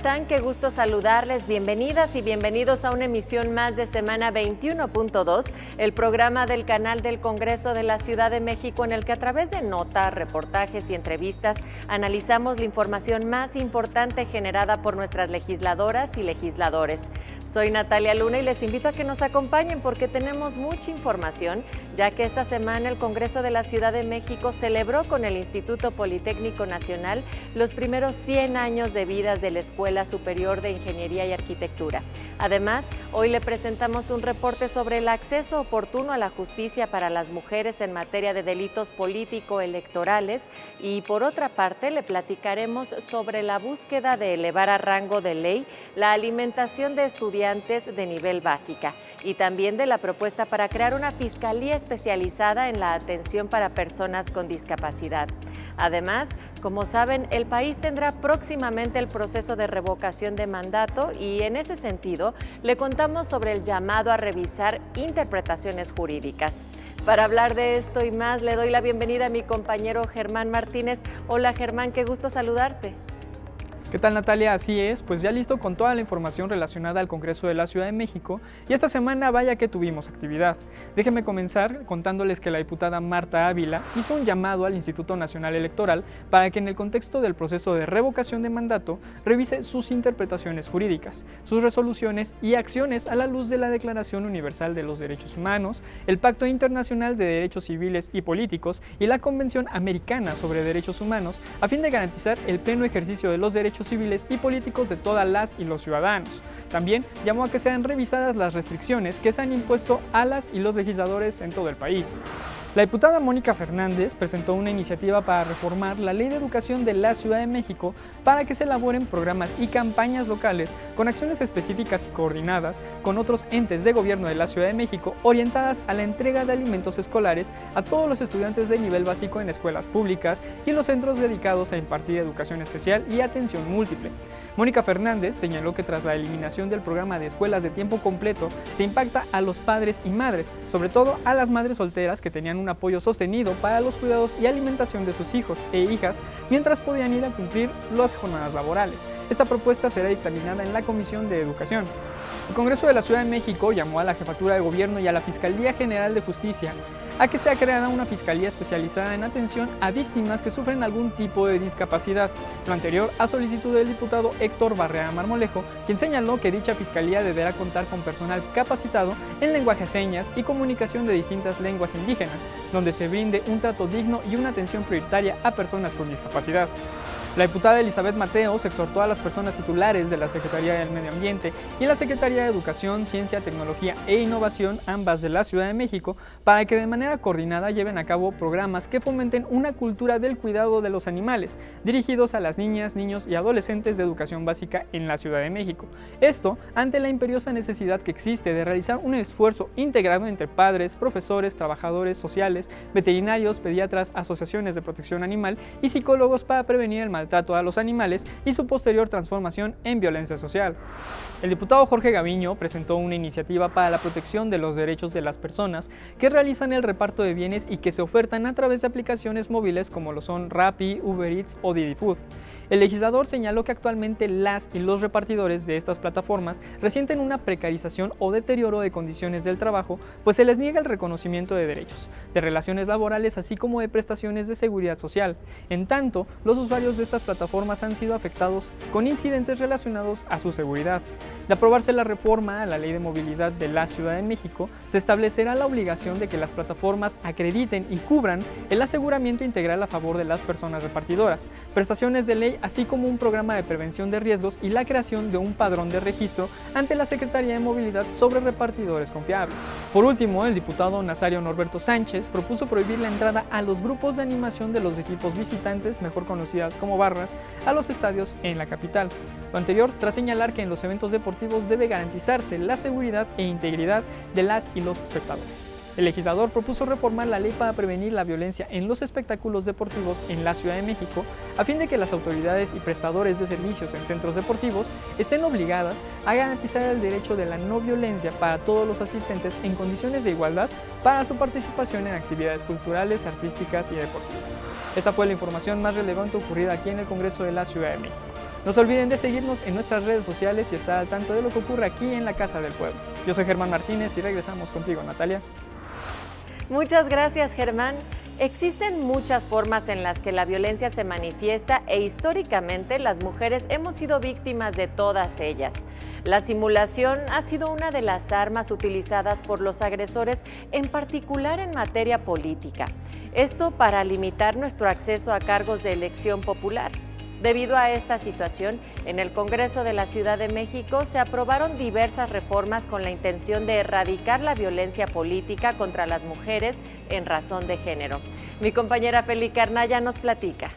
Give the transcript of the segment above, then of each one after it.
están? Qué gusto saludarles. Bienvenidas y bienvenidos a una emisión más de Semana 21.2, el programa del canal del Congreso de la Ciudad de México, en el que a través de notas, reportajes y entrevistas analizamos la información más importante generada por nuestras legisladoras y legisladores. Soy Natalia Luna y les invito a que nos acompañen porque tenemos mucha información, ya que esta semana el Congreso de la Ciudad de México celebró con el Instituto Politécnico Nacional los primeros 100 años de vida de la Escuela Superior de Ingeniería y Arquitectura. Además, hoy le presentamos un reporte sobre el acceso oportuno a la justicia para las mujeres en materia de delitos político-electorales y, por otra parte, le platicaremos sobre la búsqueda de elevar a rango de ley la alimentación de estudiantes de nivel básica y también de la propuesta para crear una fiscalía especializada en la atención para personas con discapacidad. Además, como saben, el país tendrá próximamente el proceso de revocación de mandato y en ese sentido le contamos sobre el llamado a revisar interpretaciones jurídicas. Para hablar de esto y más, le doy la bienvenida a mi compañero Germán Martínez. Hola Germán, qué gusto saludarte. ¿Qué tal, Natalia? Así es, pues ya listo con toda la información relacionada al Congreso de la Ciudad de México y esta semana vaya que tuvimos actividad. Déjenme comenzar contándoles que la diputada Marta Ávila hizo un llamado al Instituto Nacional Electoral para que en el contexto del proceso de revocación de mandato revise sus interpretaciones jurídicas, sus resoluciones y acciones a la luz de la Declaración Universal de los Derechos Humanos, el Pacto Internacional de Derechos Civiles y Políticos y la Convención Americana sobre Derechos Humanos a fin de garantizar el pleno ejercicio de los derechos civiles y políticos de todas las y los ciudadanos. También llamó a que sean revisadas las restricciones que se han impuesto a las y los legisladores en todo el país. La diputada Mónica Fernández presentó una iniciativa para reformar la Ley de Educación de la Ciudad de México para que se elaboren programas y campañas locales con acciones específicas y coordinadas con otros entes de gobierno de la Ciudad de México orientadas a la entrega de alimentos escolares a todos los estudiantes de nivel básico en escuelas públicas y los centros dedicados a impartir educación especial y atención múltiple. Mónica Fernández señaló que tras la eliminación del programa de escuelas de tiempo completo se impacta a los padres y madres, sobre todo a las madres solteras que tenían un apoyo sostenido para los cuidados y alimentación de sus hijos e hijas mientras podían ir a cumplir las jornadas laborales. Esta propuesta será dictaminada en la Comisión de Educación. El Congreso de la Ciudad de México llamó a la Jefatura de Gobierno y a la Fiscalía General de Justicia a que sea creada una fiscalía especializada en atención a víctimas que sufren algún tipo de discapacidad. Lo anterior a solicitud del diputado Héctor Barrera Marmolejo, quien señaló que dicha fiscalía deberá contar con personal capacitado en lenguaje de señas y comunicación de distintas lenguas indígenas, donde se brinde un trato digno y una atención prioritaria a personas con discapacidad. La diputada Elizabeth Mateos exhortó a las personas titulares de la Secretaría del Medio Ambiente y la Secretaría de Educación, Ciencia, Tecnología e Innovación, ambas de la Ciudad de México, para que de manera coordinada lleven a cabo programas que fomenten una cultura del cuidado de los animales, dirigidos a las niñas, niños y adolescentes de educación básica en la Ciudad de México. Esto ante la imperiosa necesidad que existe de realizar un esfuerzo integrado entre padres, profesores, trabajadores sociales, veterinarios, pediatras, asociaciones de protección animal y psicólogos para prevenir el maltrato a los animales y su posterior transformación en violencia social. El diputado Jorge Gaviño presentó una iniciativa para la protección de los derechos de las personas que realizan el reparto de bienes y que se ofertan a través de aplicaciones móviles como lo son Rappi, Uber Eats o Didi Food. El legislador señaló que actualmente las y los repartidores de estas plataformas resienten una precarización o deterioro de condiciones del trabajo, pues se les niega el reconocimiento de derechos, de relaciones laborales, así como de prestaciones de seguridad social. En tanto, los usuarios de estas plataformas han sido afectados con incidentes relacionados a su seguridad. De aprobarse la reforma a la Ley de Movilidad de la Ciudad de México, se establecerá la obligación de que las plataformas acrediten y cubran el aseguramiento integral a favor de las personas repartidoras, prestaciones de ley, así como un programa de prevención de riesgos y la creación de un padrón de registro ante la Secretaría de Movilidad sobre repartidores confiables. Por último, el diputado Nazario Norberto Sánchez propuso prohibir la entrada a los grupos de animación de los equipos visitantes, mejor conocidas como barras, a los estadios en la capital. Lo anterior tras señalar que en los eventos deportivos debe garantizarse la seguridad e integridad de las y los espectadores. El legislador propuso reformar la ley para prevenir la violencia en los espectáculos deportivos en la Ciudad de México, a fin de que las autoridades y prestadores de servicios en centros deportivos estén obligadas a garantizar el derecho de la no violencia para todos los asistentes en condiciones de igualdad para su participación en actividades culturales, artísticas y deportivas. Esta fue la información más relevante ocurrida aquí en el Congreso de la Ciudad de México. No se olviden de seguirnos en nuestras redes sociales y estar al tanto de lo que ocurre aquí en la Casa del Pueblo. Yo soy Germán Martínez y regresamos contigo, Natalia. Muchas gracias, Germán. Existen muchas formas en las que la violencia se manifiesta e históricamente las mujeres hemos sido víctimas de todas ellas. La simulación ha sido una de las armas utilizadas por los agresores, en particular en materia política. Esto para limitar nuestro acceso a cargos de elección popular. Debido a esta situación, en el Congreso de la Ciudad de México se aprobaron diversas reformas con la intención de erradicar la violencia política contra las mujeres en razón de género. Mi compañera Feli Carnaya nos platica.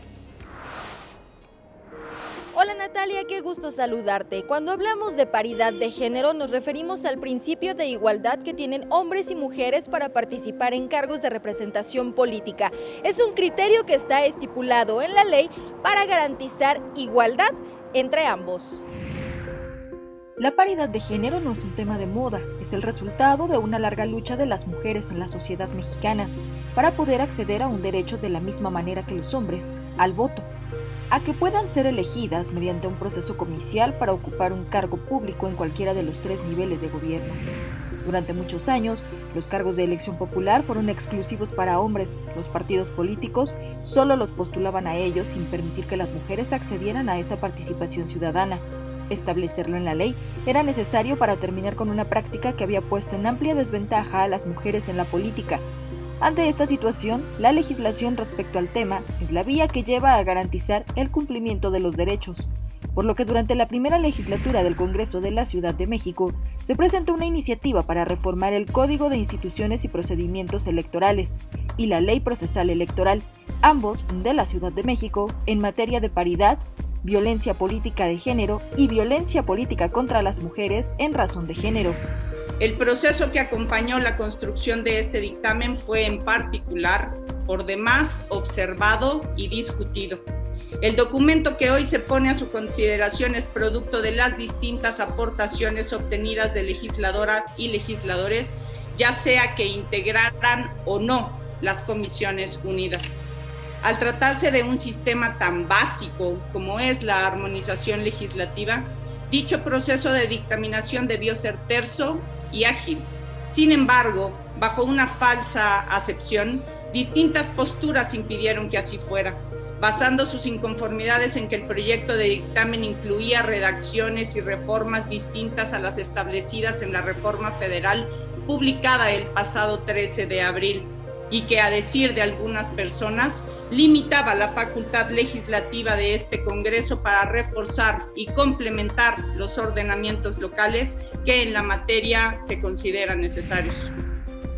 Hola Natalia, qué gusto saludarte. Cuando hablamos de paridad de género nos referimos al principio de igualdad que tienen hombres y mujeres para participar en cargos de representación política. Es un criterio que está estipulado en la ley para garantizar igualdad entre ambos. La paridad de género no es un tema de moda, es el resultado de una larga lucha de las mujeres en la sociedad mexicana para poder acceder a un derecho de la misma manera que los hombres, al voto, a que puedan ser elegidas mediante un proceso comicial para ocupar un cargo público en cualquiera de los 3 niveles de gobierno. Durante muchos años, los cargos de elección popular fueron exclusivos para hombres. Los partidos políticos solo los postulaban a ellos sin permitir que las mujeres accedieran a esa participación ciudadana. Establecerlo en la ley era necesario para terminar con una práctica que había puesto en amplia desventaja a las mujeres en la política. Ante esta situación, la legislación respecto al tema es la vía que lleva a garantizar el cumplimiento de los derechos, por lo que durante la primera legislatura del Congreso de la Ciudad de México se presentó una iniciativa para reformar el Código de Instituciones y Procedimientos Electorales y la Ley Procesal Electoral, ambos de la Ciudad de México, en materia de paridad, violencia política de género y violencia política contra las mujeres en razón de género. El proceso que acompañó la construcción de este dictamen fue en particular, por demás, observado y discutido. El documento que hoy se pone a su consideración es producto de las distintas aportaciones obtenidas de legisladoras y legisladores, ya sea que integraran o no las comisiones unidas. Al tratarse de un sistema tan básico como es la armonización legislativa, dicho proceso de dictaminación debió ser terso y ágil. Sin embargo, bajo una falsa acepción, distintas posturas impidieron que así fuera, basando sus inconformidades en que el proyecto de dictamen incluía redacciones y reformas distintas a las establecidas en la reforma federal publicada el pasado 13 de abril y que, a decir de algunas personas, limitaba la facultad legislativa de este Congreso para reforzar y complementar los ordenamientos locales que en la materia se consideran necesarios.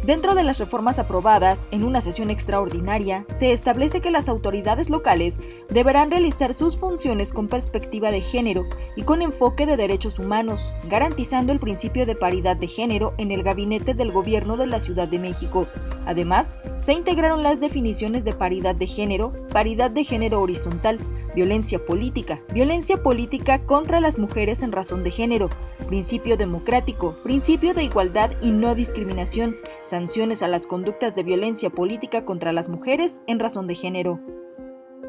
Dentro de las reformas aprobadas en una sesión extraordinaria, se establece que las autoridades locales deberán realizar sus funciones con perspectiva de género y con enfoque de derechos humanos, garantizando el principio de paridad de género en el gabinete del Gobierno de la Ciudad de México. Además, se integraron las definiciones de paridad de género horizontal, violencia política contra las mujeres en razón de género, principio democrático, principio de igualdad y no discriminación, sanciones a las conductas de violencia política contra las mujeres en razón de género.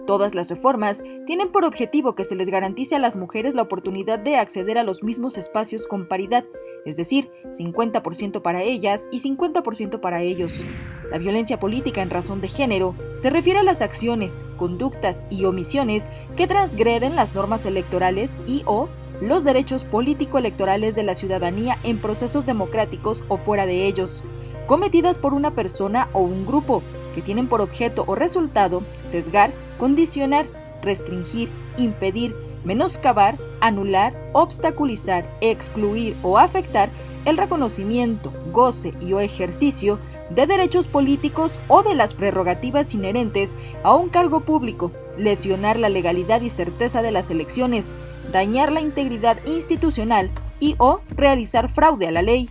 Todas las reformas tienen por objetivo que se les garantice a las mujeres la oportunidad de acceder a los mismos espacios con paridad, es decir, 50% para ellas y 50% para ellos. La violencia política en razón de género se refiere a las acciones, conductas y omisiones que transgreden las normas electorales y/o los derechos político-electorales de la ciudadanía en procesos democráticos o fuera de ellos, cometidas por una persona o un grupo, que tienen por objeto o resultado sesgar, condicionar, restringir, impedir, menoscabar, anular, obstaculizar, excluir o afectar el reconocimiento, goce y o ejercicio de derechos políticos o de las prerrogativas inherentes a un cargo público, lesionar la legalidad y certeza de las elecciones, dañar la integridad institucional y o realizar fraude a la ley.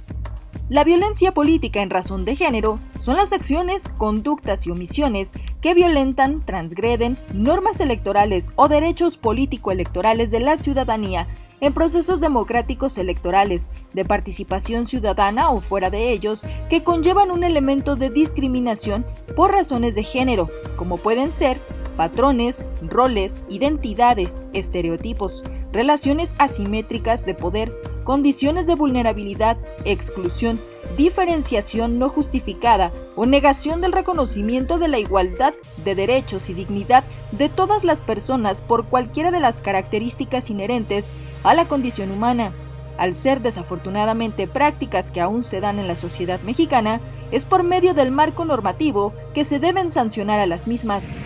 La violencia política en razón de género son las acciones, conductas y omisiones que violentan, transgreden normas electorales o derechos político-electorales de la ciudadanía en procesos democráticos electorales, de participación ciudadana o fuera de ellos, que conllevan un elemento de discriminación por razones de género, como pueden ser patrones, roles, identidades, estereotipos, relaciones asimétricas de poder, condiciones de vulnerabilidad, exclusión, diferenciación no justificada o negación del reconocimiento de la igualdad de derechos y dignidad de todas las personas por cualquiera de las características inherentes a la condición humana. Al ser desafortunadamente prácticas que aún se dan en la sociedad mexicana, es por medio del marco normativo que se deben sancionar a las mismas.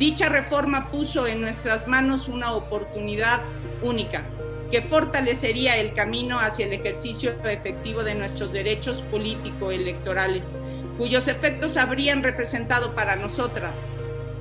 Dicha reforma puso en nuestras manos una oportunidad única que fortalecería el camino hacia el ejercicio efectivo de nuestros derechos político-electorales, cuyos efectos habrían representado para nosotras,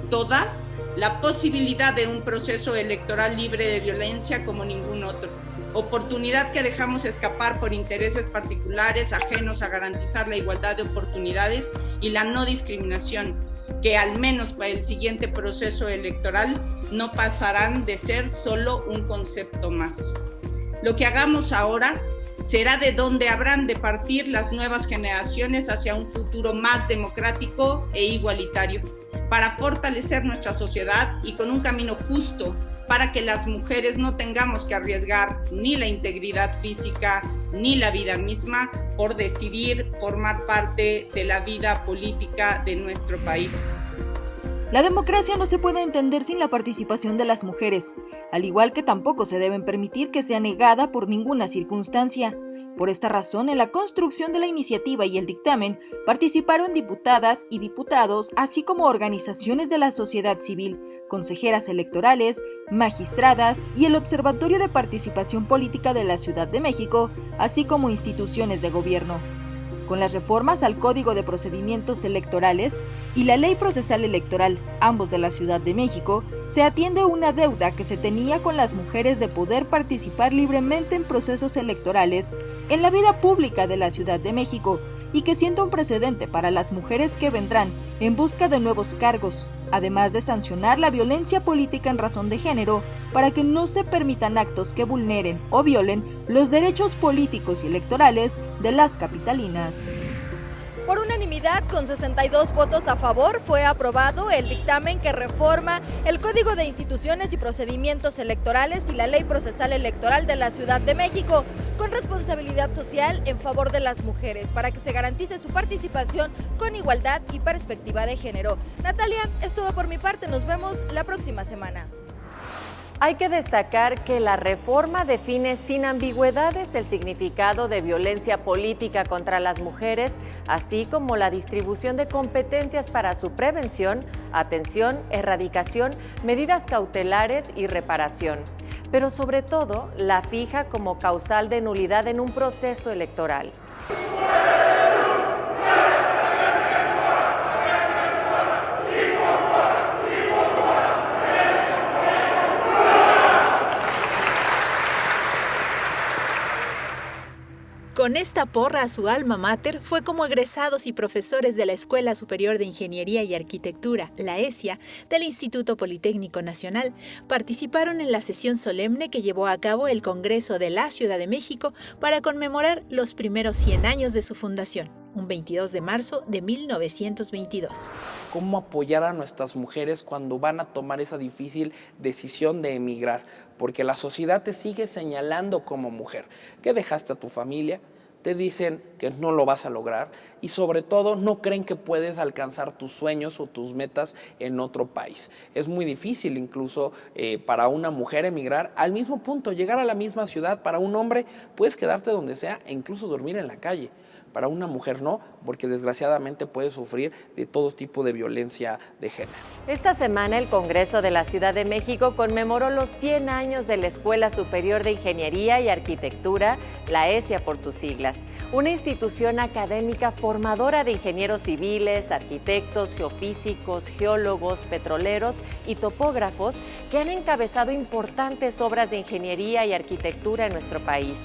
todas, la posibilidad de un proceso electoral libre de violencia como ningún otro, oportunidad que dejamos escapar por intereses particulares ajenos a garantizar la igualdad de oportunidades y la no discriminación, que al menos para el siguiente proceso electoral no pasarán de ser solo un concepto más. Lo que hagamos ahora será de donde habrán de partir las nuevas generaciones hacia un futuro más democrático e igualitario, para fortalecer nuestra sociedad y con un camino justo para que las mujeres no tengamos que arriesgar ni la integridad física ni la vida misma por decidir formar parte de la vida política de nuestro país. La democracia no se puede entender sin la participación de las mujeres, al igual que tampoco se deben permitir que sea negada por ninguna circunstancia. Por esta razón, en la construcción de la iniciativa y el dictamen participaron diputadas y diputados, así como organizaciones de la sociedad civil, consejeras electorales, magistradas y el Observatorio de Participación Política de la Ciudad de México, así como instituciones de gobierno. Con las reformas al Código de Procedimientos Electorales y la Ley Procesal Electoral, ambos de la Ciudad de México, se atiende una deuda que se tenía con las mujeres de poder participar libremente en procesos electorales en la vida pública de la Ciudad de México y que sienta un precedente para las mujeres que vendrán en busca de nuevos cargos, además de sancionar la violencia política en razón de género para que no se permitan actos que vulneren o violen los derechos políticos y electorales de las capitalinas. Por unanimidad, con 62 votos a favor, fue aprobado el dictamen que reforma el Código de Instituciones y Procedimientos Electorales y la Ley Procesal Electoral de la Ciudad de México, con responsabilidad social en favor de las mujeres, para que se garantice su participación con igualdad y perspectiva de género. Natalia, es todo por mi parte, nos vemos la próxima semana. Hay que destacar que la reforma define sin ambigüedades el significado de violencia política contra las mujeres, así como la distribución de competencias para su prevención, atención, erradicación, medidas cautelares y reparación. Pero sobre todo, la fija como causal de nulidad en un proceso electoral. Con esta porra a su alma mater fue como egresados y profesores de la Escuela Superior de Ingeniería y Arquitectura, la ESIA, del Instituto Politécnico Nacional, participaron en la sesión solemne que llevó a cabo el Congreso de la Ciudad de México para conmemorar los primeros 100 años de su fundación, un 22 de marzo de 1922. ¿Cómo apoyar a nuestras mujeres cuando van a tomar esa difícil decisión de emigrar? Porque la sociedad te sigue señalando como mujer, que dejaste a tu familia, te dicen que no lo vas a lograr y sobre todo no creen que puedes alcanzar tus sueños o tus metas en otro país. Es muy difícil incluso para una mujer emigrar al mismo punto, llegar a la misma ciudad. Para un hombre puedes quedarte donde sea e incluso dormir en la calle. Para una mujer no, porque desgraciadamente puede sufrir de todo tipo de violencia de género. Esta semana el Congreso de la Ciudad de México conmemoró los 100 años de la Escuela Superior de Ingeniería y Arquitectura, la ESIA por sus siglas, una institución académica formadora de ingenieros civiles, arquitectos, geofísicos, geólogos, petroleros y topógrafos que han encabezado importantes obras de ingeniería y arquitectura en nuestro país.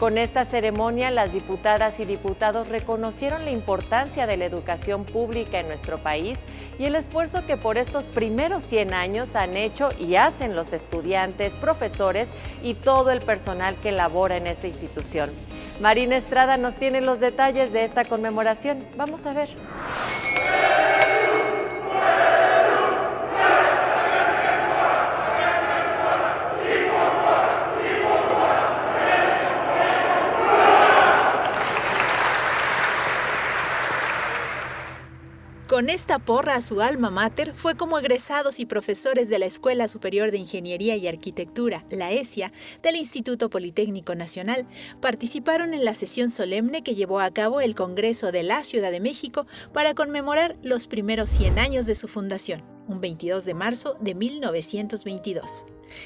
Con esta ceremonia, las diputadas y diputados reconocieron la importancia de la educación pública en nuestro país y el esfuerzo que por estos primeros 100 años han hecho y hacen los estudiantes, profesores y todo el personal que labora en esta institución. Marina Estrada nos tiene los detalles de esta conmemoración. Vamos a ver. Con esta porra a su alma mater fue como egresados y profesores de la Escuela Superior de Ingeniería y Arquitectura, la ESIA, del Instituto Politécnico Nacional, participaron en la sesión solemne que llevó a cabo el Congreso de la Ciudad de México para conmemorar los primeros 100 años de su fundación, un 22 de marzo de 1922.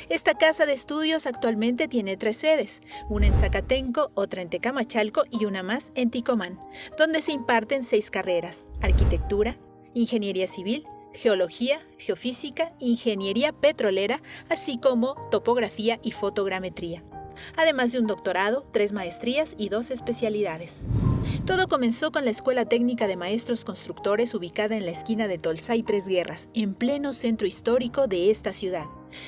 Esta casa de estudios actualmente tiene 3 sedes, una en Zacatenco, otra en Tecamachalco y una más en Ticomán, donde se imparten 6 carreras: arquitectura, ingeniería civil, geología, geofísica, ingeniería petrolera, así como topografía y fotogrametría, además de un doctorado, 3 maestrías y 2 especialidades. Todo comenzó con la Escuela Técnica de Maestros Constructores ubicada en la esquina de Tolsá y Tres Guerras, en pleno centro histórico de esta ciudad,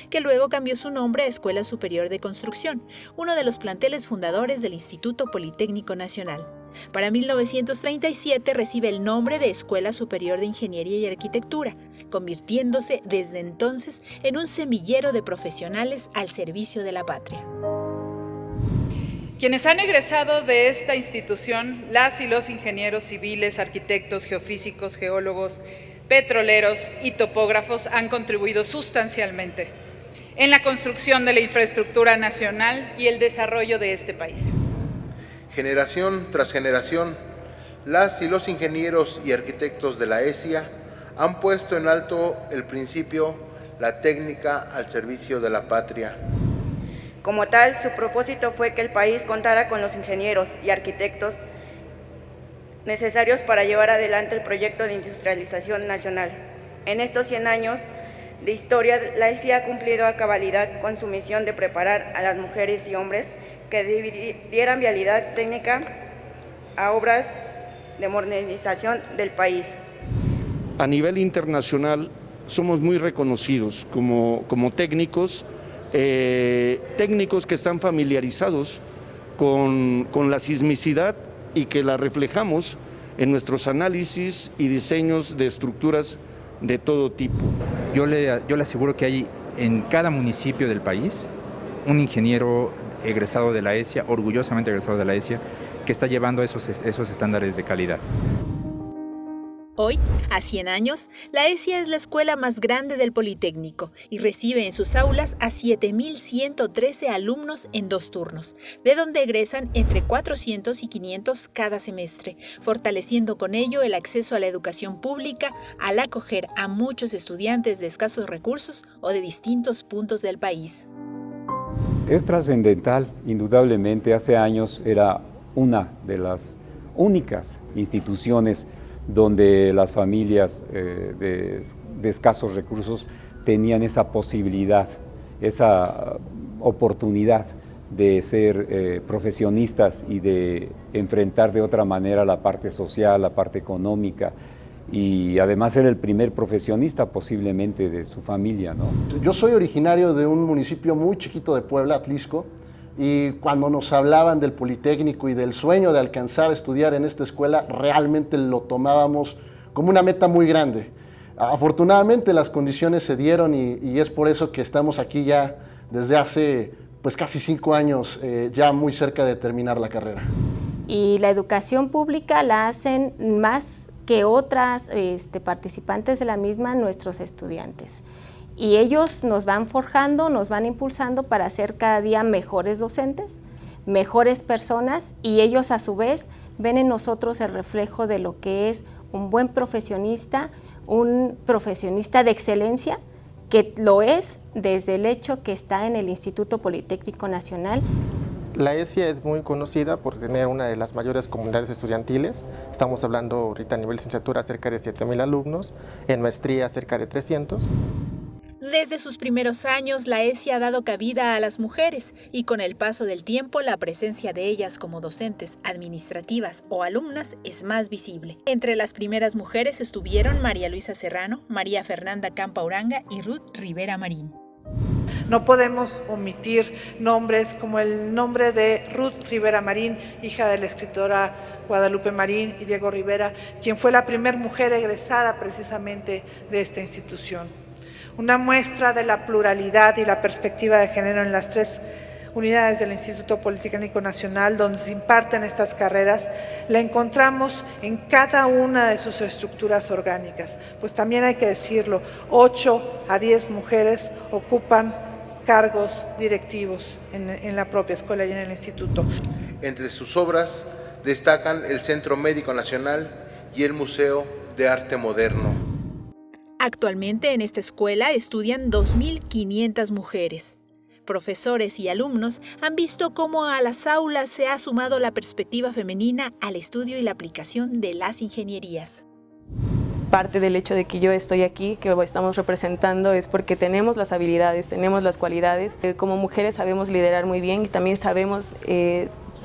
que luego cambió su nombre a Escuela Superior de Construcción, uno de los planteles fundadores del Instituto Politécnico Nacional. Para 1937 recibe el nombre de Escuela Superior de Ingeniería y Arquitectura, convirtiéndose desde entonces en un semillero de profesionales al servicio de la patria. Quienes han egresado de esta institución, las y los ingenieros civiles, arquitectos, geofísicos, geólogos, petroleros y topógrafos han contribuido sustancialmente en la construcción de la infraestructura nacional y el desarrollo de este país. Generación tras generación, las y los ingenieros y arquitectos de la ESIA han puesto en alto el principio, la técnica al servicio de la patria. Como tal, su propósito fue que el país contara con los ingenieros y arquitectos necesarios para llevar adelante el proyecto de industrialización nacional. En estos 100 años de historia, la ESIA ha cumplido a cabalidad con su misión de preparar a las mujeres y hombres que dieran vialidad técnica a obras de modernización del país. A nivel internacional somos muy reconocidos como técnicos, técnicos que están familiarizados con la sismicidad y que la reflejamos en nuestros análisis y diseños de estructuras de todo tipo. Yo le aseguro que hay en cada municipio del país un ingeniero egresado de la ESIA, orgullosamente egresado de la ESIA, que está llevando esos estándares de calidad. Hoy, a 100 años, la ESIA es la escuela más grande del Politécnico y recibe en sus aulas a 7,113 alumnos en 2 turnos, de donde egresan entre 400 y 500 cada semestre, fortaleciendo con ello el acceso a la educación pública al acoger a muchos estudiantes de escasos recursos o de distintos puntos del país. Es trascendental, indudablemente. Hace años era una de las únicas instituciones donde las familias de escasos recursos tenían esa posibilidad, esa oportunidad de ser profesionistas y de enfrentar de otra manera la parte social, la parte económica, y además era el primer profesionista posiblemente de su familia, ¿no? Yo soy originario de un municipio muy chiquito de Puebla, Atlisco, y cuando nos hablaban del Politécnico y del sueño de alcanzar a estudiar en esta escuela, realmente lo tomábamos como una meta muy grande. Afortunadamente las condiciones se dieron y es por eso que estamos aquí ya desde hace casi 5 años, ya muy cerca de terminar la carrera. Y la educación pública la hacen más que otras participantes de la misma nuestros estudiantes. Y ellos nos van forjando, nos van impulsando para ser cada día mejores docentes, mejores personas, y ellos a su vez ven en nosotros el reflejo de lo que es un buen profesionista, un profesionista de excelencia, que lo es desde el hecho que está en el Instituto Politécnico Nacional. La ESIA es muy conocida por tener una de las mayores comunidades estudiantiles. Estamos hablando ahorita a nivel licenciatura cerca de 7,000 alumnos, en maestría cerca de 300. Desde sus primeros años, la ESIA ha dado cabida a las mujeres y con el paso del tiempo la presencia de ellas como docentes, administrativas o alumnas es más visible. Entre las primeras mujeres estuvieron María Luisa Serrano, María Fernanda Campa Uranga y Ruth Rivera Marín. No podemos omitir nombres como el nombre de Ruth Rivera Marín, hija de la escritora Guadalupe Marín, y Diego Rivera, quien fue la primera mujer egresada precisamente de esta institución. Una muestra de la pluralidad y la perspectiva de género en las 3 unidades del Instituto Politécnico Nacional donde se imparten estas carreras, la encontramos en cada una de sus estructuras orgánicas. Pues también hay que decirlo, 8 a 10 mujeres ocupan cargos directivos en la propia escuela y en el instituto. Entre sus obras destacan el Centro Médico Nacional y el Museo de Arte Moderno. Actualmente en esta escuela estudian 2.500 mujeres. Profesores y alumnos han visto cómo a las aulas se ha sumado la perspectiva femenina al estudio y la aplicación de las ingenierías. Parte del hecho de que yo estoy aquí, que estamos representando, es porque tenemos las habilidades, tenemos las cualidades. Como mujeres sabemos liderar muy bien y también sabemos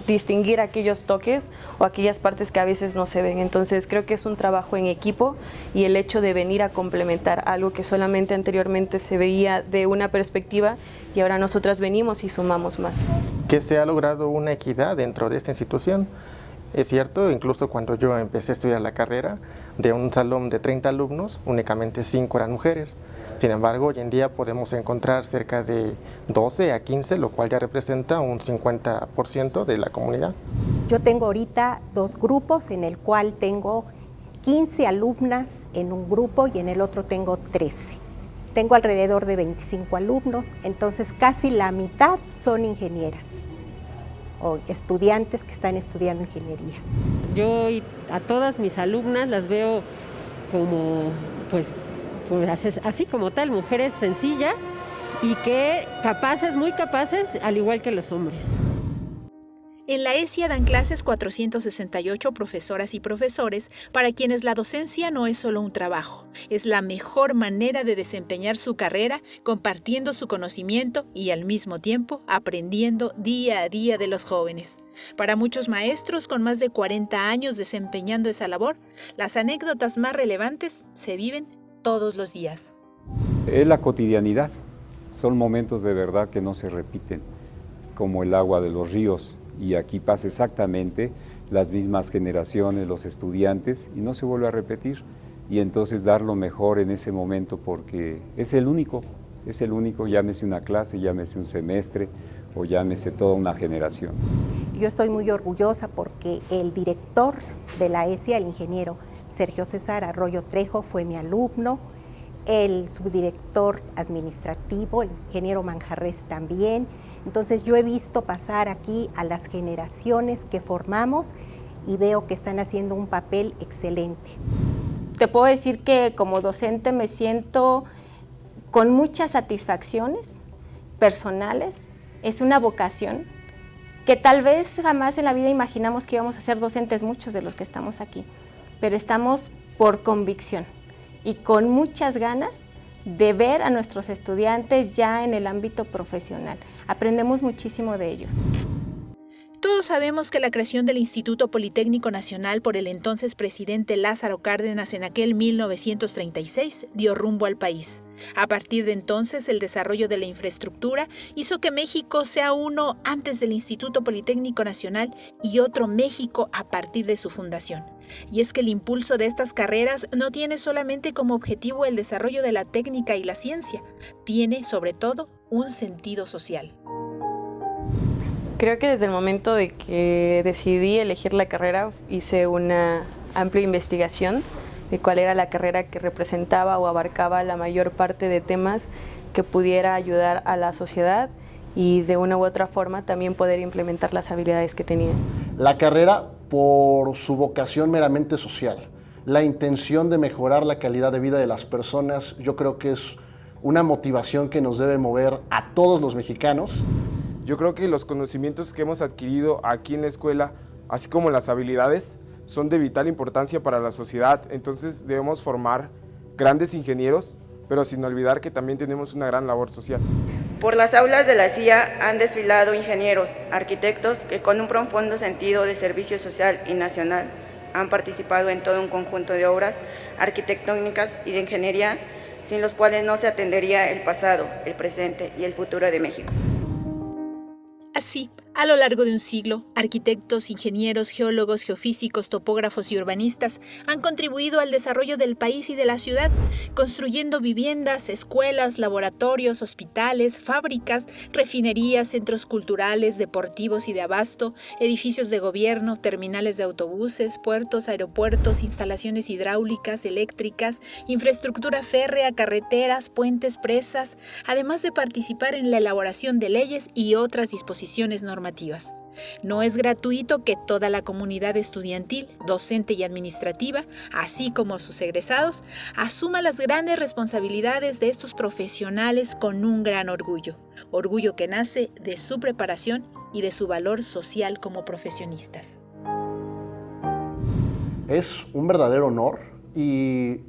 distinguir aquellos toques o aquellas partes que a veces no se ven. Entonces creo que es un trabajo en equipo y el hecho de venir a complementar algo que solamente anteriormente se veía de una perspectiva y ahora nosotras venimos y sumamos más. Que se ha logrado una equidad dentro de esta institución. Es cierto, incluso cuando yo empecé a estudiar la carrera, de un salón de 30 alumnos, únicamente 5 eran mujeres. Sin embargo, hoy en día podemos encontrar cerca de 12 a 15, lo cual ya representa un 50% de la comunidad. Yo tengo ahorita 2 grupos en el cual tengo 15 alumnas en un grupo y en el otro tengo 13. Tengo alrededor de 25 alumnos, entonces casi la mitad son ingenieras o estudiantes que están estudiando ingeniería. Yo a todas mis alumnas las veo como, pues así como tal, mujeres sencillas y que capaces, muy capaces, al igual que los hombres. En la ESIA dan clases 468 profesoras y profesores para quienes la docencia no es solo un trabajo, es la mejor manera de desempeñar su carrera, compartiendo su conocimiento y al mismo tiempo aprendiendo día a día de los jóvenes. Para muchos maestros con más de 40 años desempeñando esa labor, las anécdotas más relevantes se viven todos los días. Es la cotidianidad, son momentos de verdad que no se repiten, es como el agua de los ríos. Y aquí pasa exactamente las mismas generaciones, los estudiantes, y no se vuelve a repetir. Y entonces dar lo mejor en ese momento porque es el único, llámese una clase, llámese un semestre o llámese toda una generación. Yo estoy muy orgullosa porque el director de la ESIA, el ingeniero Sergio César Arroyo Trejo, fue mi alumno, el subdirector administrativo, el ingeniero Manjarres también. Entonces yo he visto pasar aquí a las generaciones que formamos y veo que están haciendo un papel excelente. Te puedo decir que como docente me siento con muchas satisfacciones personales, es una vocación que tal vez jamás en la vida imaginamos que íbamos a ser docentes muchos de los que estamos aquí, pero estamos por convicción y con muchas ganas de ver a nuestros estudiantes ya en el ámbito profesional. Aprendemos muchísimo de ellos. Todos sabemos que la creación del Instituto Politécnico Nacional por el entonces presidente Lázaro Cárdenas en aquel 1936 dio rumbo al país. A partir de entonces, el desarrollo de la infraestructura hizo que México sea uno antes del Instituto Politécnico Nacional y otro México a partir de su fundación. Y es que el impulso de estas carreras no tiene solamente como objetivo el desarrollo de la técnica y la ciencia, tiene sobre todo un sentido social. Creo que desde el momento de que decidí elegir la carrera hice una amplia investigación de cuál era la carrera que representaba o abarcaba la mayor parte de temas que pudiera ayudar a la sociedad y de una u otra forma también poder implementar las habilidades que tenía. La carrera por su vocación meramente social, la intención de mejorar la calidad de vida de las personas, yo creo que es una motivación que nos debe mover a todos los mexicanos. Yo creo que los conocimientos que hemos adquirido aquí en la escuela, así como las habilidades, son de vital importancia para la sociedad. Entonces debemos formar grandes ingenieros, pero sin olvidar que también tenemos una gran labor social. Por las aulas de la CIA han desfilado ingenieros, arquitectos que con un profundo sentido de servicio social y nacional han participado en todo un conjunto de obras arquitectónicas y de ingeniería, sin los cuales no se atendería el pasado, el presente y el futuro de México. Así, A lo largo de un siglo, arquitectos, ingenieros, geólogos, geofísicos, topógrafos y urbanistas han contribuido al desarrollo del país y de la ciudad, construyendo viviendas, escuelas, laboratorios, hospitales, fábricas, refinerías, centros culturales, deportivos y de abasto, edificios de gobierno, terminales de autobuses, puertos, aeropuertos, instalaciones hidráulicas, eléctricas, infraestructura férrea, carreteras, puentes, presas, además de participar en la elaboración de leyes y otras disposiciones normativas. No es gratuito que toda la comunidad estudiantil, docente y administrativa, así como sus egresados, asuma las grandes responsabilidades de estos profesionales con un gran orgullo que nace de su preparación y de su valor social como profesionistas. Es un verdadero honor y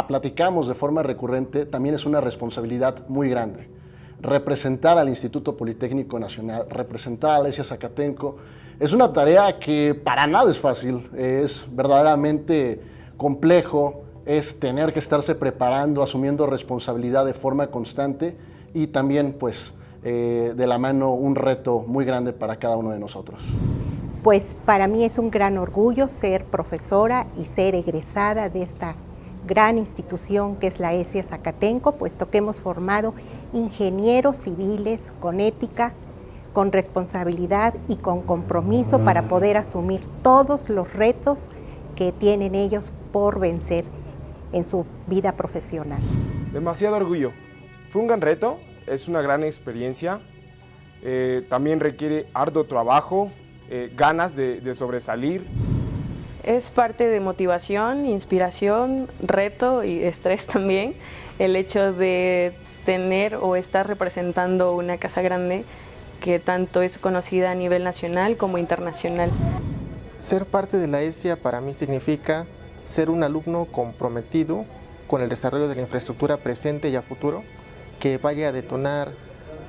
platicamos de forma recurrente, también es una responsabilidad muy grande. Representar al Instituto Politécnico Nacional, representar a la ESIA Zacatenco, es una tarea que para nada es fácil, es verdaderamente complejo, es tener que estarse preparando, asumiendo responsabilidad de forma constante y también pues de la mano un reto muy grande para cada uno de nosotros. Pues para mí es un gran orgullo ser profesora y ser egresada de esta gran institución que es la ESIA Zacatenco, puesto que hemos formado ingenieros civiles con ética, con responsabilidad y con compromiso para poder asumir todos los retos que tienen ellos por vencer en su vida profesional. Demasiado orgullo. Fue un gran reto, es una gran experiencia, también requiere arduo trabajo, ganas de sobresalir. Es parte de motivación, inspiración, reto y estrés también, el hecho de tener o estar representando una casa grande que tanto es conocida a nivel nacional como internacional. Ser parte de la ESIA para mí significa ser un alumno comprometido con el desarrollo de la infraestructura presente y a futuro que vaya a detonar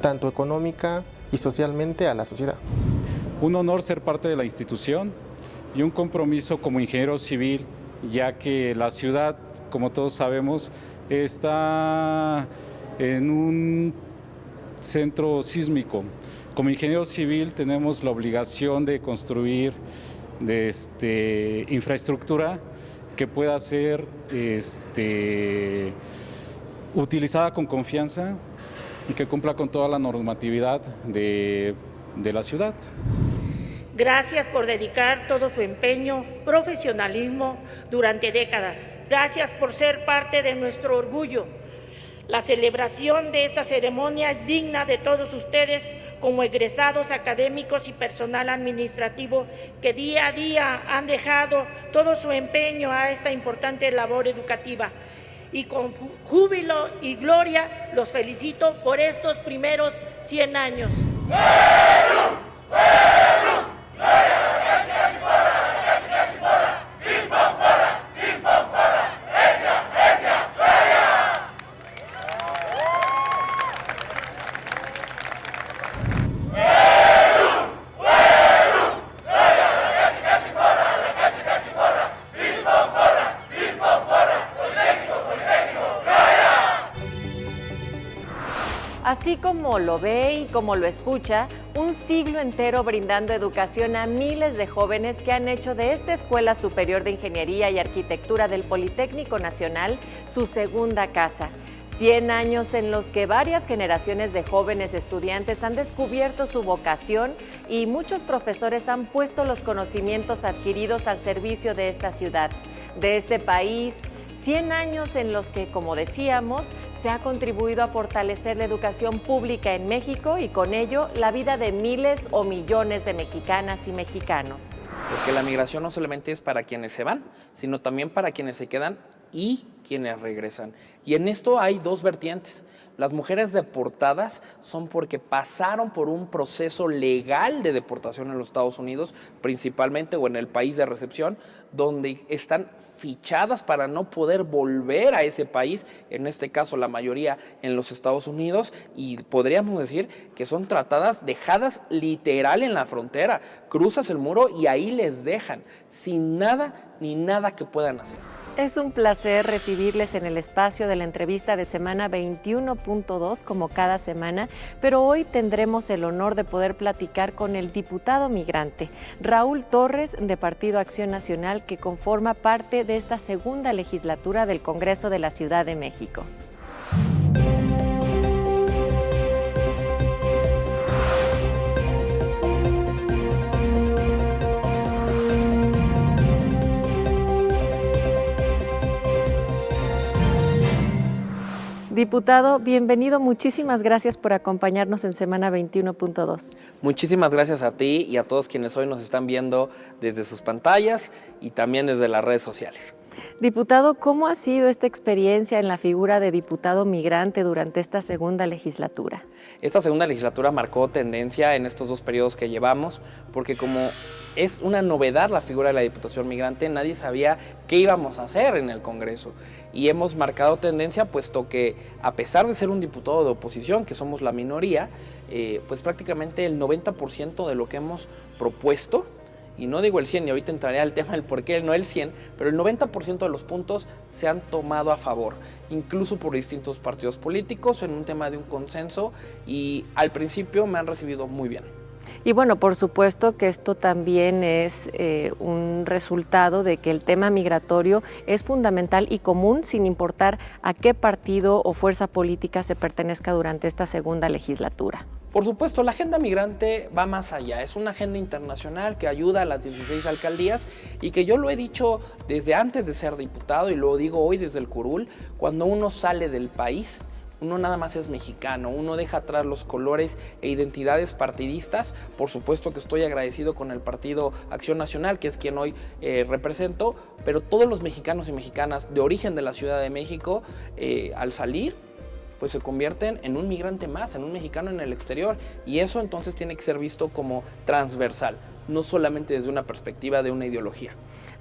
tanto económica y socialmente a la sociedad. Un honor ser parte de la institución y un compromiso como ingeniero civil, ya que la ciudad, como todos sabemos, está en un centro sísmico. Como ingeniero civil tenemos la obligación de construir infraestructura que pueda ser utilizada con confianza y que cumpla con toda la normatividad de la ciudad. Gracias por dedicar todo su empeño, profesionalismo durante décadas. Gracias por ser parte de nuestro orgullo. La celebración de esta ceremonia es digna de todos ustedes como egresados académicos y personal administrativo que día a día han dejado todo su empeño a esta importante labor educativa. Y con júbilo y gloria los felicito por estos primeros 100 años. Así como lo ve y como lo escucha, un siglo entero brindando educación a miles de jóvenes que han hecho de esta Escuela Superior de Ingeniería y Arquitectura del Politécnico Nacional su segunda casa. 100 años en los que varias generaciones de jóvenes estudiantes han descubierto su vocación y muchos profesores han puesto los conocimientos adquiridos al servicio de esta ciudad, de este país. 100 años en los que, como decíamos, se ha contribuido a fortalecer la educación pública en México y con ello la vida de miles o millones de mexicanas y mexicanos. Porque la migración no solamente es para quienes se van, sino también para quienes se quedan y quienes regresan. Y en esto hay dos vertientes. Las mujeres deportadas son porque pasaron por un proceso legal de deportación en los Estados Unidos, principalmente, o en el país de recepción, donde están fichadas para no poder volver a ese país, en este caso la mayoría en los Estados Unidos, y podríamos decir que son tratadas, dejadas literal en la frontera. Cruzas el muro y ahí les dejan, sin nada ni nada que puedan hacer. Es un placer recibirles en el espacio de la entrevista de semana 21.2 como cada semana, pero hoy tendremos el honor de poder platicar con el diputado migrante Raúl Torres de Partido Acción Nacional, que conforma parte de esta segunda legislatura del Congreso de la Ciudad de México. Diputado, bienvenido. Muchísimas gracias por acompañarnos en Semana 21.2. Muchísimas gracias a ti y a todos quienes hoy nos están viendo desde sus pantallas y también desde las redes sociales. Diputado, ¿cómo ha sido esta experiencia en la figura de diputado migrante durante esta segunda legislatura? Esta segunda legislatura marcó tendencia en estos dos periodos que llevamos, porque como es una novedad la figura de la diputación migrante, nadie sabía qué íbamos a hacer en el Congreso. Y hemos marcado tendencia, puesto que a pesar de ser un diputado de oposición, que somos la minoría, pues prácticamente el 90% de lo que hemos propuesto, y no digo el 100, y ahorita entraré al tema del por qué no el 100, pero el 90% de los puntos se han tomado a favor, incluso por distintos partidos políticos, en un tema de un consenso, y al principio me han recibido muy bien. Y bueno, por supuesto que esto también es un resultado de que el tema migratorio es fundamental y común, sin importar a qué partido o fuerza política se pertenezca durante esta segunda legislatura. Por supuesto, la agenda migrante va más allá, es una agenda internacional que ayuda a las 16 alcaldías y que yo lo he dicho desde antes de ser diputado y lo digo hoy desde el curul, cuando uno sale del país, uno nada más es mexicano, uno deja atrás los colores e identidades partidistas. Por supuesto que estoy agradecido con el Partido Acción Nacional, que es quien hoy represento, pero todos los mexicanos y mexicanas de origen de la Ciudad de México, al salir, pues se convierten en un migrante más, en un mexicano en el exterior, y eso entonces tiene que ser visto como transversal, no solamente desde una perspectiva de una ideología.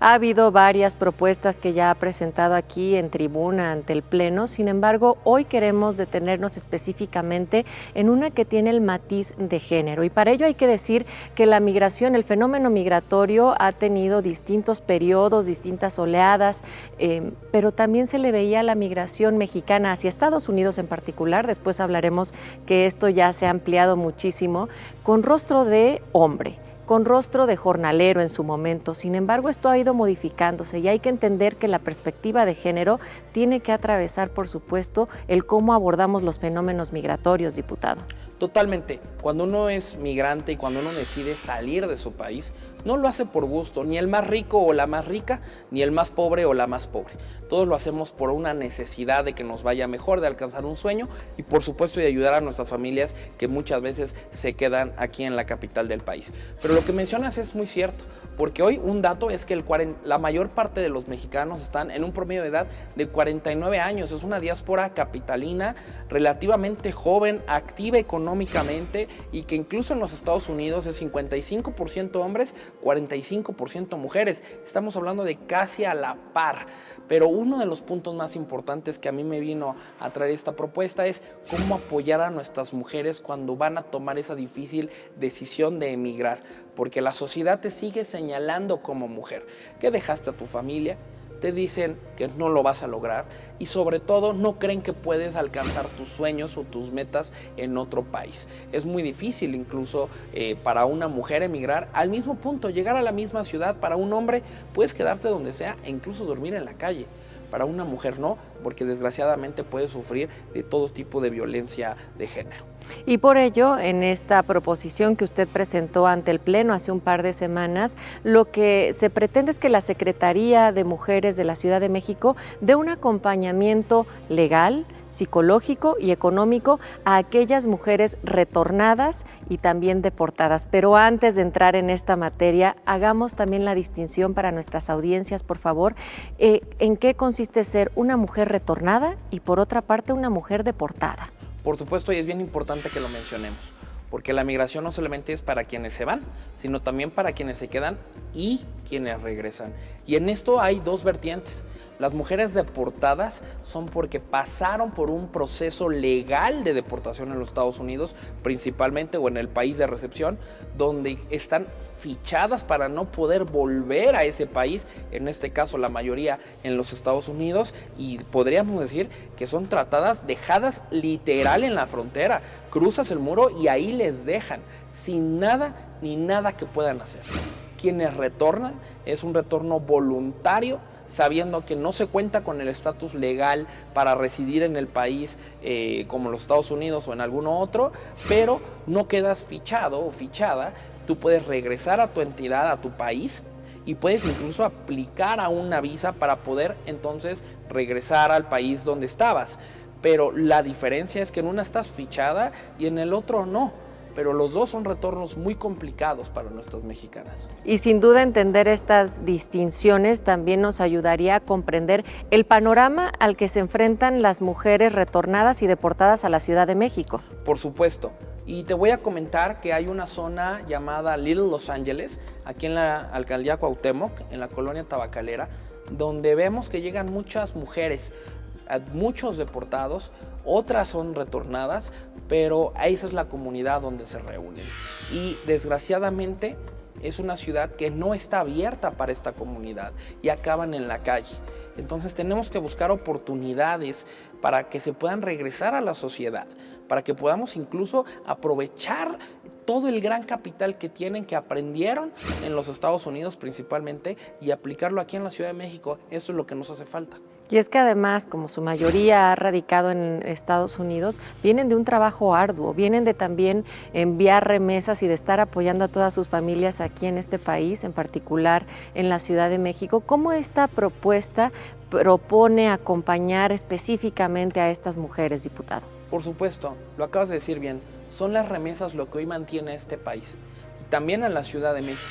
Ha habido varias propuestas que ya ha presentado aquí en tribuna ante el Pleno, sin embargo, hoy queremos detenernos específicamente en una que tiene el matiz de género, y para ello hay que decir que la migración, el fenómeno migratorio ha tenido distintos periodos, distintas oleadas, pero también se le veía la migración mexicana hacia Estados Unidos en particular, después hablaremos que esto ya se ha ampliado muchísimo, con rostro de hombre, con rostro de jornalero en su momento. Sin embargo, esto ha ido modificándose y hay que entender que la perspectiva de género tiene que atravesar, por supuesto, el cómo abordamos los fenómenos migratorios, diputado. Totalmente. Cuando uno es migrante y cuando uno decide salir de su país, no lo hace por gusto, ni el más rico o la más rica, ni el más pobre o la más pobre. Todos lo hacemos por una necesidad de que nos vaya mejor, de alcanzar un sueño y por supuesto de ayudar a nuestras familias que muchas veces se quedan aquí en la capital del país. Pero lo que mencionas es muy cierto, porque hoy un dato es que la mayor parte de los mexicanos están en un promedio de edad de 49 años. Es una diáspora capitalina relativamente joven, activa económicamente y que incluso en los Estados Unidos es 55% hombres, 45% mujeres. Estamos hablando de casi a la par. Pero uno de los puntos más importantes que a mí me vino a traer esta propuesta es cómo apoyar a nuestras mujeres cuando van a tomar esa difícil decisión de emigrar. Porque la sociedad te sigue señalando como mujer, que dejaste a tu familia, te dicen que no lo vas a lograr y sobre todo no creen que puedes alcanzar tus sueños o tus metas en otro país. Es muy difícil incluso para una mujer emigrar al mismo punto, llegar a la misma ciudad. Para un hombre puedes quedarte donde sea e incluso dormir en la calle. Para una mujer no, porque desgraciadamente puede sufrir de todo tipo de violencia de género. Y por ello, en esta proposición que usted presentó ante el Pleno hace un par de semanas, lo que se pretende es que la Secretaría de Mujeres de la Ciudad de México dé un acompañamiento legal, psicológico y económico a aquellas mujeres retornadas y también deportadas. Pero antes de entrar en esta materia, hagamos también la distinción para nuestras audiencias, por favor, en qué consiste ser una mujer retornada y por otra parte una mujer deportada. Por supuesto, y es bien importante que lo mencionemos, porque la migración no solamente es para quienes se van, sino también para quienes se quedan y quienes regresan. Y en esto hay dos vertientes. Las mujeres deportadas son porque pasaron por un proceso legal de deportación en los Estados Unidos, principalmente, o en el país de recepción, donde están fichadas para no poder volver a ese país, en este caso la mayoría en los Estados Unidos, y podríamos decir que son tratadas, dejadas literal en la frontera. Cruzas el muro y ahí les dejan, sin nada ni nada que puedan hacer. Quienes retornan es un retorno voluntario, sabiendo que no se cuenta con el estatus legal para residir en el país como los Estados Unidos o en alguno otro, pero no quedas fichado o fichada. Tú puedes regresar a tu entidad, a tu país, y puedes incluso aplicar a una visa para poder entonces regresar al país donde estabas. Pero la diferencia es que en una estás fichada y en el otro no. Pero los dos son retornos muy complicados para nuestras mexicanas. Y sin duda entender estas distinciones también nos ayudaría a comprender el panorama al que se enfrentan las mujeres retornadas y deportadas a la Ciudad de México. Por supuesto. Y te voy a comentar que hay una zona llamada Little Los Ángeles, aquí en la alcaldía Cuauhtémoc, en la colonia tabacalera, donde vemos que llegan muchas mujeres, muchos deportados, otras son retornadas, pero esa es la comunidad donde se reúnen. Y desgraciadamente es una ciudad que no está abierta para esta comunidad y acaban en la calle. Entonces tenemos que buscar oportunidades para que se puedan regresar a la sociedad, para que podamos incluso aprovechar todo el gran capital que tienen, que aprendieron en los Estados Unidos principalmente, y aplicarlo aquí en la Ciudad de México. Eso es lo que nos hace falta. Y es que además, como su mayoría ha radicado en Estados Unidos, vienen de un trabajo arduo, vienen de también enviar remesas y de estar apoyando a todas sus familias aquí en este país, en particular en la Ciudad de México. ¿Cómo esta propuesta propone acompañar específicamente a estas mujeres, diputado? Por supuesto, lo acabas de decir bien, son las remesas lo que hoy mantiene a este país, y también a la Ciudad de México.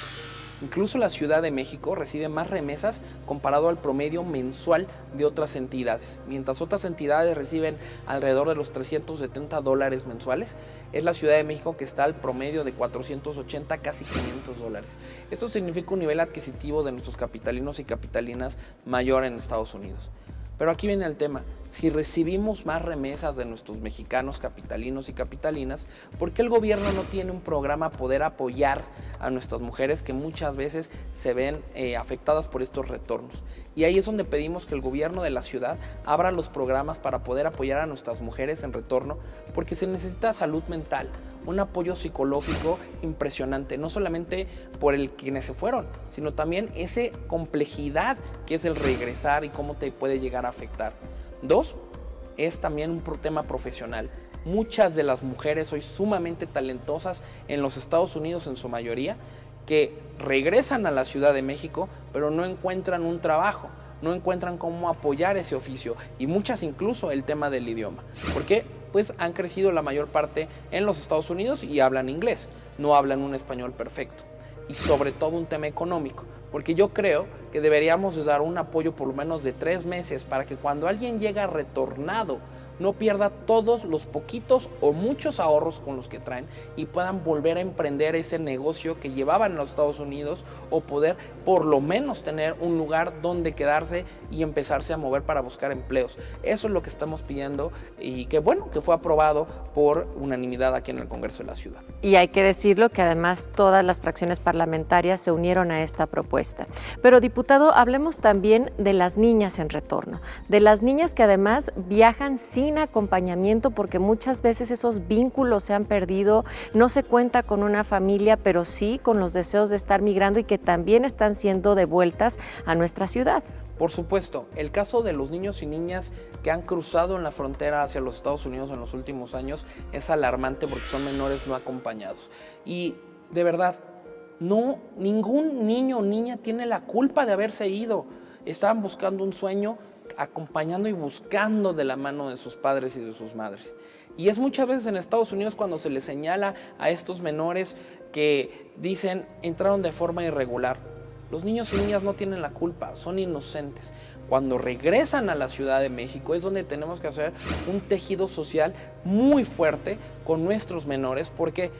Incluso la Ciudad de México recibe más remesas comparado al promedio mensual de otras entidades. Mientras otras entidades reciben alrededor de los $370 mensuales, es la Ciudad de México que está al promedio de 480, casi $500. Esto significa un nivel adquisitivo de nuestros capitalinos y capitalinas mayor en Estados Unidos. Pero aquí viene el tema, si recibimos más remesas de nuestros mexicanos capitalinos y capitalinas, ¿por qué el gobierno no tiene un programa para poder apoyar a nuestras mujeres que muchas veces se ven afectadas por estos retornos? Y ahí es donde pedimos que el gobierno de la ciudad abra los programas para poder apoyar a nuestras mujeres en retorno, porque se necesita salud mental, un apoyo psicológico impresionante, no solamente por quienes se fueron, sino también esa complejidad que es el regresar y cómo te puede llegar a afectar. Dos, es también un tema profesional. Muchas de las mujeres hoy sumamente talentosas en los Estados Unidos en su mayoría, que regresan a la Ciudad de México, pero no encuentran un trabajo, no encuentran cómo apoyar ese oficio, y muchas incluso el tema del idioma. ¿Por qué? Pues han crecido la mayor parte en los Estados Unidos y hablan inglés, no hablan un español perfecto. Y sobre todo un tema económico, porque yo creo que deberíamos dar un apoyo por lo menos de 3 meses para que cuando alguien llega retornado no pierda todos los poquitos o muchos ahorros con los que traen y puedan volver a emprender ese negocio que llevaban en los Estados Unidos, o poder por lo menos tener un lugar donde quedarse y empezarse a mover para buscar empleos. Eso es lo que estamos pidiendo, y que bueno, que fue aprobado por unanimidad aquí en el Congreso de la Ciudad. Y hay que decirlo que además todas las fracciones parlamentarias se unieron a esta propuesta. Pero diputado, hablemos también de las niñas en retorno, de las niñas que además viajan sin acompañamiento, porque muchas veces esos vínculos se han perdido, no se cuenta con una familia, pero sí con los deseos de estar migrando, y que también están siendo devueltas a nuestra ciudad. Por supuesto, el caso de los niños y niñas que han cruzado en la frontera hacia los Estados Unidos en los últimos años es alarmante, porque son menores no acompañados. Y de verdad, no, ningún niño o niña tiene la culpa de haberse ido. Estaban buscando un sueño, acompañando y buscando de la mano de sus padres y de sus madres. Y es muchas veces en Estados Unidos cuando se les señala a estos menores que dicen entraron de forma irregular. Los niños y niñas no tienen la culpa, son inocentes. Cuando regresan a la Ciudad de México es donde tenemos que hacer un tejido social muy fuerte con nuestros menores, porque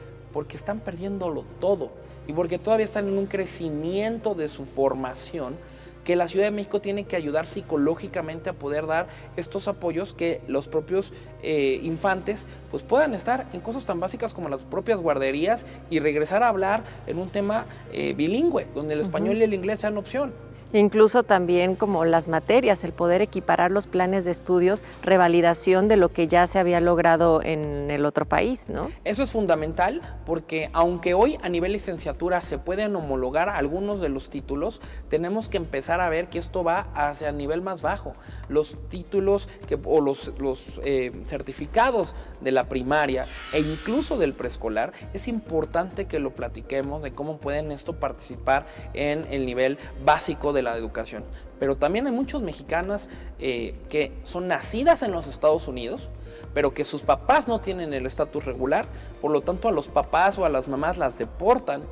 están perdiéndolo todo. y porque todavía están en un crecimiento de su formación, que la Ciudad de México tiene que ayudar psicológicamente a poder dar estos apoyos, que los propios infantes pues puedan estar en cosas tan básicas como las propias guarderías y regresar a hablar en un tema bilingüe, donde el español y el inglés sean opción. Incluso también como las materias, el poder equiparar los planes de estudios, revalidación de lo que ya se había logrado en el otro país, ¿no? Eso es fundamental porque aunque hoy a nivel licenciatura se pueden homologar algunos de los títulos, tenemos que empezar a ver que esto va hacia el nivel más bajo. Los títulos o los certificados de la primaria e incluso del preescolar, es importante que lo platiquemos de cómo pueden esto participar en el nivel básico de la educación. Pero también hay muchas mexicanas que son nacidas en los Estados Unidos, pero que sus papás no tienen el estatus regular, por lo tanto a los papás o a las mamás las deportan,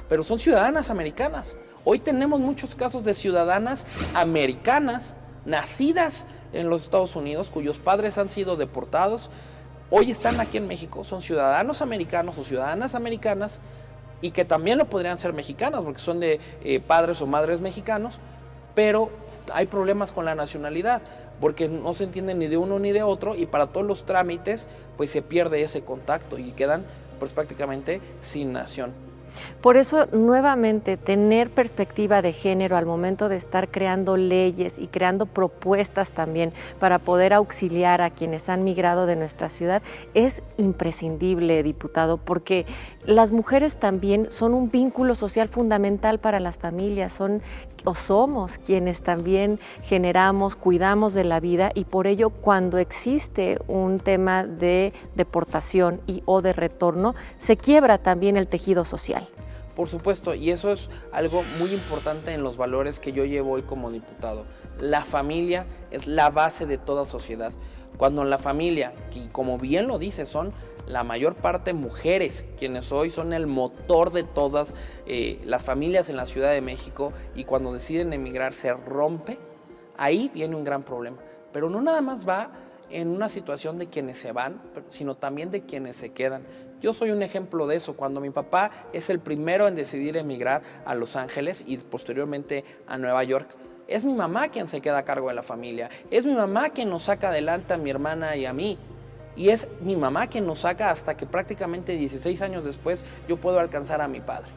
pero son ciudadanas americanas. Hoy tenemos muchos casos de ciudadanas americanas nacidas en los Estados Unidos, cuyos padres han sido deportados, hoy están aquí en México, son ciudadanos americanos o ciudadanas americanas, y que también lo podrían ser mexicanas, porque son de padres o madres mexicanos, pero hay problemas con la nacionalidad, porque no se entiende ni de uno ni de otro, y para todos los trámites, pues se pierde ese contacto y quedan pues prácticamente sin nación. Por eso, nuevamente, tener perspectiva de género al momento de estar creando leyes y creando propuestas también para poder auxiliar a quienes han migrado de nuestra ciudad es imprescindible, diputado, porque las mujeres también son un vínculo social fundamental para las familias, somos quienes también generamos, cuidamos de la vida, y por ello cuando existe un tema de deportación o de retorno, se quiebra también el tejido social. Por supuesto, y eso es algo muy importante en los valores que yo llevo hoy como diputado. La familia es la base de toda sociedad. Cuando la familia, que como bien lo dice, son la mayor parte mujeres, quienes hoy son el motor de todas las familias en la Ciudad de México, y cuando deciden emigrar se rompe, ahí viene un gran problema. Pero no nada más va en una situación de quienes se van, sino también de quienes se quedan. Yo soy un ejemplo de eso. Cuando mi papá es el primero en decidir emigrar a Los Ángeles y posteriormente a Nueva York, es mi mamá quien se queda a cargo de la familia, es mi mamá quien nos saca adelante a mi hermana y a mí. Y es mi mamá quien nos saca hasta que prácticamente 16 años después yo puedo alcanzar a mi padre.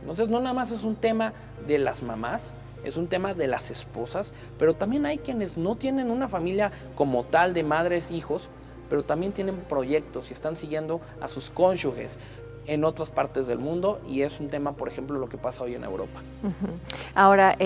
Entonces no nada más es un tema de las mamás, es un tema de las esposas, pero también hay quienes no tienen una familia como tal de madres, hijos, pero también tienen proyectos y están siguiendo a sus cónyuges en otras partes del mundo, y es un tema, por ejemplo, lo que pasa hoy en Europa. Ahora,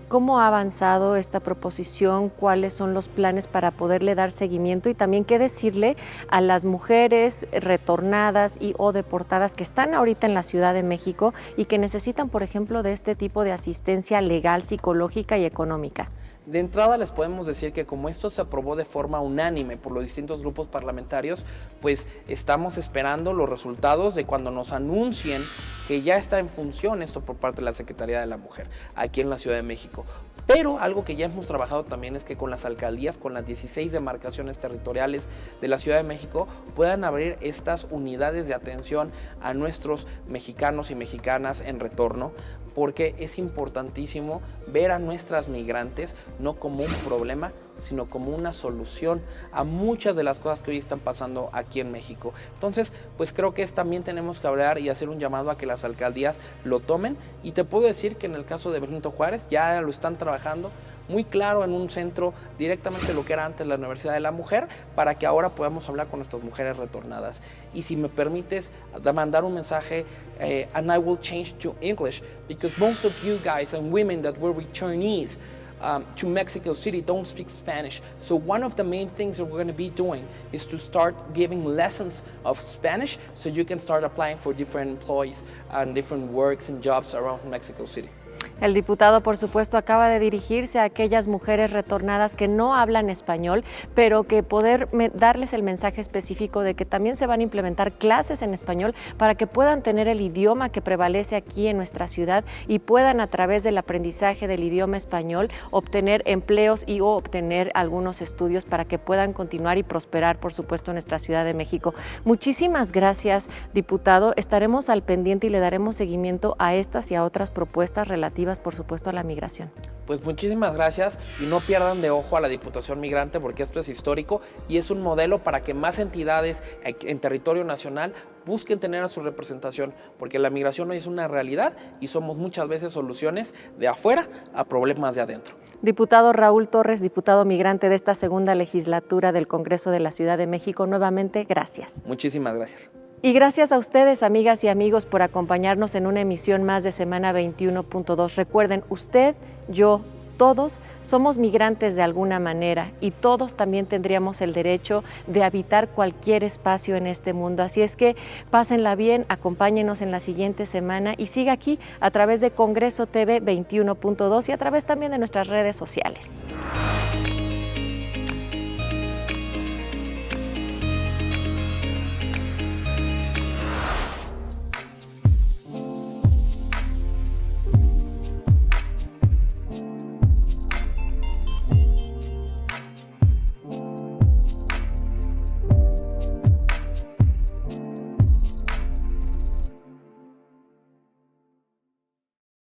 ¿cómo ha avanzado esta proposición? ¿Cuáles son los planes para poderle dar seguimiento? Y también, ¿qué decirle a las mujeres retornadas o deportadas que están ahorita en la Ciudad de México y que necesitan, por ejemplo, de este tipo de asistencia legal, psicológica y económica? De entrada les podemos decir que como esto se aprobó de forma unánime por los distintos grupos parlamentarios, pues estamos esperando los resultados de cuando nos anuncien que ya está en función esto por parte de la Secretaría de la Mujer aquí en la Ciudad de México. Pero algo que ya hemos trabajado también es que con las alcaldías, con las 16 demarcaciones territoriales de la Ciudad de México, puedan abrir estas unidades de atención a nuestros mexicanos y mexicanas en retorno, porque es importantísimo ver a nuestras migrantes no como un problema, sino como una solución a muchas de las cosas que hoy están pasando aquí en México. Entonces, pues creo que también tenemos que hablar y hacer un llamado a que las alcaldías lo tomen, y te puedo decir que en el caso de Benito Juárez ya lo están trabajando muy claro en un centro directamente lo que era antes la Universidad de la Mujer, para que ahora podamos hablar con nuestras mujeres retornadas. Y si me permites mandar un mensaje, and I will change to English, because most of you guys and women that were returnees to Mexico City don't speak Spanish. So one of the main things that we're going to be doing is to start giving lessons of Spanish so you can start applying for different employees and different works and jobs around Mexico City. El diputado, por supuesto, acaba de dirigirse a aquellas mujeres retornadas que no hablan español, pero que poder darles el mensaje específico de que también se van a implementar clases en español para que puedan tener el idioma que prevalece aquí en nuestra ciudad y puedan, a través del aprendizaje del idioma español, obtener empleos y o obtener algunos estudios para que puedan continuar y prosperar, por supuesto, en nuestra Ciudad de México. Muchísimas gracias, diputado. Estaremos al pendiente y le daremos seguimiento a estas y a otras propuestas relativas, por supuesto, a la migración. Pues muchísimas gracias y no pierdan de ojo a la Diputación Migrante, porque esto es histórico y es un modelo para que más entidades en territorio nacional busquen tener a su representación, porque la migración hoy es una realidad y somos muchas veces soluciones de afuera a problemas de adentro. Diputado Raúl Torres, diputado migrante de esta segunda legislatura del Congreso de la Ciudad de México, nuevamente gracias. Muchísimas gracias. Y gracias a ustedes, amigas y amigos, por acompañarnos en una emisión más de Semana 21.2. Recuerden, usted, yo, todos somos migrantes de alguna manera y todos también tendríamos el derecho de habitar cualquier espacio en este mundo. Así es que pásenla bien, acompáñenos en la siguiente semana y siga aquí a través de Congreso TV 21.2 y a través también de nuestras redes sociales.